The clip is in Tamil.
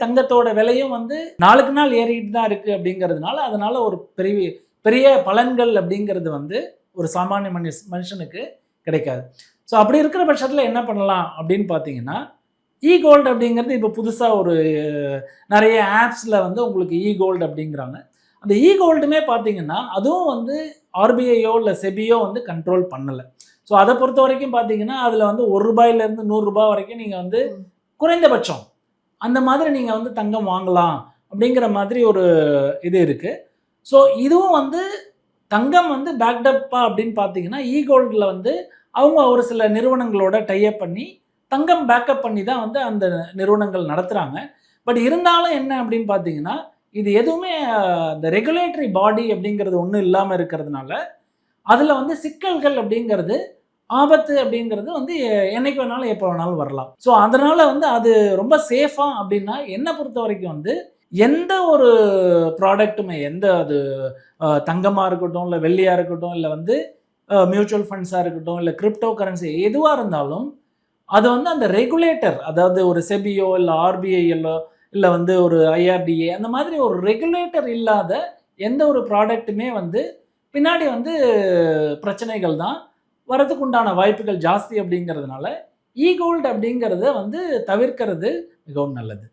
தங்கத்தோட விலையும் வந்து நாளுக்கு நாள் ஏறிட்டு தான் இருக்கு அப்படிங்கிறதுனால, அதனால ஒரு பெரிய பெரிய பலன்கள் அப்படிங்கிறது வந்து ஒரு சாமானிய மனுஷனுக்கு கிடைக்காது. ஸோ அப்படி இருக்கிற பட்சத்தில என்ன பண்ணலாம் அப்படின்னு பார்த்தீங்கன்னா, கோல்டு அப்படிங்கிறது இப்போ புதுசா ஒரு நெறைய ஆப்ஸ்ல வந்து உங்களுக்கு கோல்டு அப்படிங்கிறாங்க. அந்த கோல்டுமே பார்த்தீங்கன்னா, அதுவும் வந்து ஆர்பிஐயோ இல்ல செபியோ வந்து கண்ட்ரோல் பண்ணல. ஸோ அத பொறுத்தவரைக்கும் பார்த்தீங்கன்னா, அதில வந்து ரூ. 1லேருந்து ரூ. 100 வரைக்கும் நீங்க வந்து குறைந்தபட்சம் அந்த மாதிரி நீங்க வந்து தங்கம் வாங்கலாம் அப்படிங்கிற மாதிரி ஒரு இது இருக்கு. ஸோ இதுவும் வந்து தங்கம் வந்து பேக்ட் அப்பா அப்படின்னு பார்த்தீங்கன்னா, கோல்டுல வந்து அவங்க ஒரு சில நிறுவனங்களோட டை அப் பண்ணி, தங்கம் பேக்கப் பண்ணி தான் வந்து அந்த நிறுவனங்கள் நடத்துறாங்க. பட் இருந்தாலும் என்ன அப்படின்னு பார்த்தீங்கன்னா, இது எதுவுமே இந்த ரெகுலேட்டரி பாடி அப்படிங்கிறது ஒண்ணும் இல்லாம இருக்கிறதுனால, அதுல வந்து சிக்கல்கள் அப்படிங்கிறது, ஆபத்து அப்படிங்கிறது வந்து என்னைக்கு வேணாலும், எப்ப வேணாலும் வரலாம். ஸோ அதனால வந்து அது ரொம்ப சேஃபா அப்படின்னா, என்ன பொறுத்தவரைக்கும் வந்து எந்த ஒரு ப்ராடக்ட்டுமே எந்த அது தங்கமா இருக்கட்டும், இல்ல வெள்ளியா இருக்கட்டும், இல்ல வந்து மியூச்சுவல் ஃபண்ட்ஸா இருக்கட்டும், இல்ல கிரிப்டோ கரன்சி எதுவா இருந்தாலும், அது வந்து அந்த ரெகுலேட்டர் அதாவது ஒரு செபியோ, இல்ல ஆர்பிஐஎல்லோ, இல்ல வந்து ஒரு ஐஆர்டிஏ அந்த மாதிரி ஒரு ரெகுலேட்டர் இல்லாத எந்த ஒரு ப்ராடக்ட்டுமே வந்து பின்னாடி வந்து பிரச்சனைகள் தான் வரதுக்கு உண்டான வாய்ப்புகள் ஜாஸ்தி அப்படிங்கிறதுனால, கோல்டு அப்படிங்கிறத வந்து தவிர்க்கிறது மிகவும் நல்லது.